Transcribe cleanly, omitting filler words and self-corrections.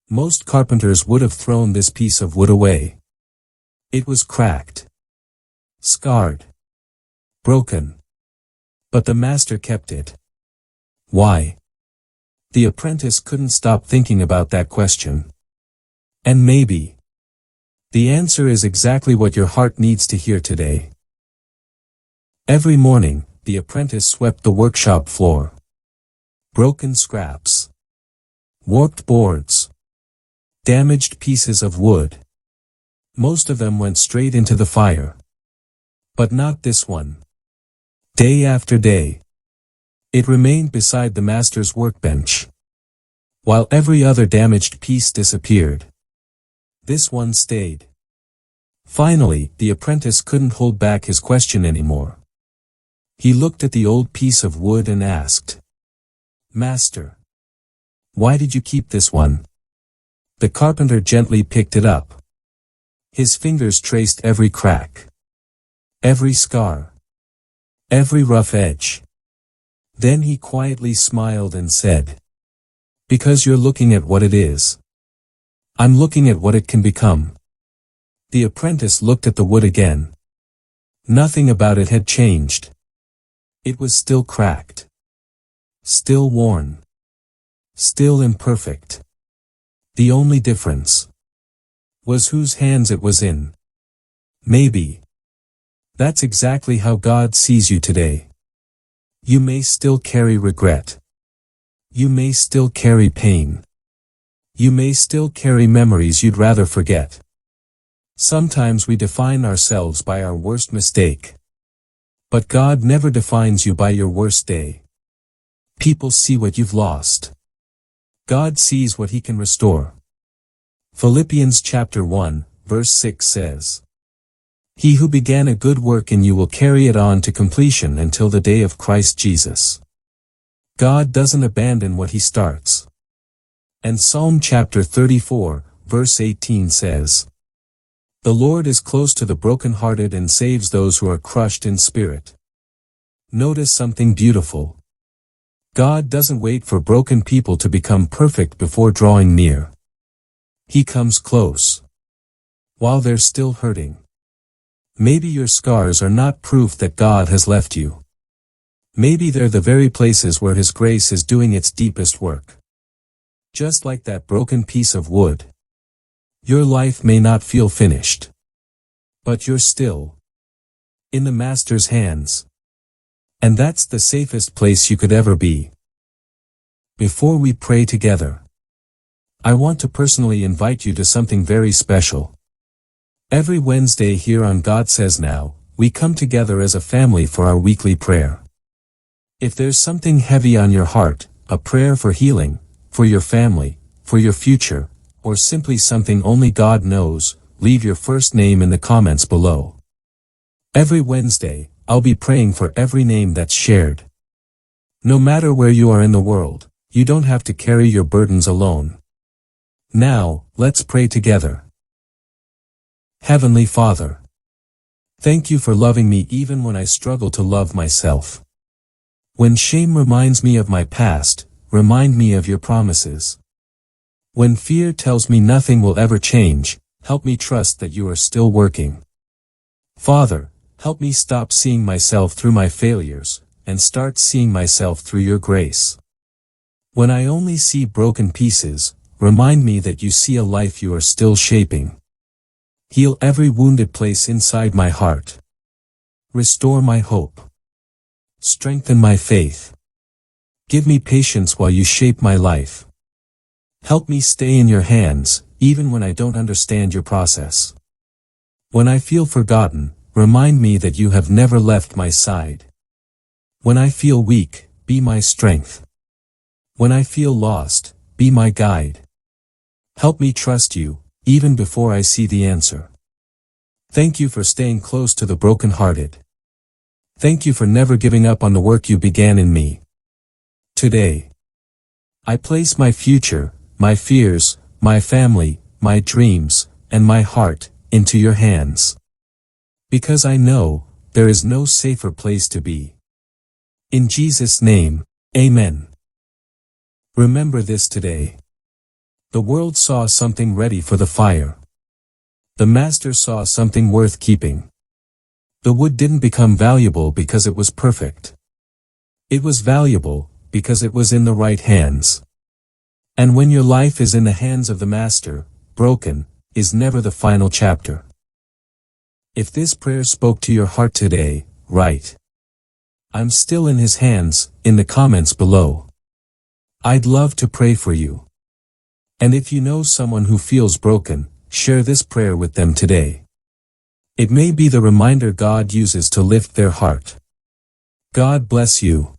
Most carpenters would have thrown this piece of wood away. It was cracked, scarred, broken. But the master kept it. Why? The apprentice couldn't stop thinking about that question. And maybe the answer is exactly what your heart needs to hear today. Every morning, the apprentice swept the workshop floor. Broken scraps, warped boards, damaged pieces of wood. Most of them went straight into the fire. But not this one. Day after day, it remained beside the master's workbench. While every other damaged piece disappeared, this one stayed. Finally, the apprentice couldn't hold back his question anymore. He looked at the old piece of wood and asked, "Master, why did you keep this one?" The carpenter gently picked it up. His fingers traced every crack, every scar, every rough edge. Then he quietly smiled and said, "Because you're looking at what it is. I'm looking at what it can become." The apprentice looked at the wood again. Nothing about it had changed. It was still cracked, still worn, still imperfect. The only difference was whose hands it was in. Maybe that's exactly how God sees you today. You may still carry regret. You may still carry pain. You may still carry memories you'd rather forget. Sometimes we define ourselves by our worst mistake. But God never defines you by your worst day. People see what you've lost. God sees what He can restore. Philippians chapter 1, verse 6 says, "He who began a good work in you will carry it on to completion until the day of Christ Jesus." God doesn't abandon what He starts. And Psalm chapter 34, verse 18 says, "The Lord is close to the brokenhearted and saves those who are crushed in spirit." Notice something beautiful. God doesn't wait for broken people to become perfect before drawing near. He comes close while they're still hurting. Maybe your scars are not proof that God has left you. Maybe they're the very places where His grace is doing its deepest work. Just like that broken piece of wood. Your life may not feel finished. But you're still in the Master's hands. And that's the safest place you could ever be. Before we pray together, I want to personally invite you to something very special. Every Wednesday here on Godsaysnow, we come together as a family for our weekly prayer. If there's something heavy on your heart, a prayer for healing, for your family, for your future, or simply something only God knows, leave your first name in the comments below. Every Wednesday, I'll be praying for every name that's shared. No matter where you are in the world, you don't have to carry your burdens alone. Now, let's pray together. Heavenly Father, thank you for loving me even when I struggle to love myself. When shame reminds me of my past, remind me of your promises. When fear tells me nothing will ever change, help me trust that you are still working. Father, help me stop seeing myself through my failures, and start seeing myself through your grace. When I only see broken pieces, remind me that you see a life you are still shaping. Heal every wounded place inside my heart. Restore my hope. Strengthen my faith. Give me patience while you shape my life. Help me stay in your hands, even when I don't understand your process. When I feel forgotten, remind me that you have never left my side. When I feel weak, be my strength. When I feel lost, be my guide. Help me trust you, even before I see the answer. Thank you for staying close to the brokenhearted. Thank you for never giving up on the work you began in me. Today, I place my future, my fears, my family, my dreams, and my heart into your hands. Because I know, there is no safer place to be. In Jesus' name, Amen. Remember this today. The world saw something ready for the fire. The master saw something worth keeping. The wood didn't become valuable because it was perfect. It was valuable because it was in the right hands. And when your life is in the hands of the master, broken is never the final chapter. If this prayer spoke to your heart today, write, "I'm still in his hands," in the comments below. I'd love to pray for you. And if you know someone who feels broken, share this prayer with them today. It may be the reminder God uses to lift their heart. God bless you.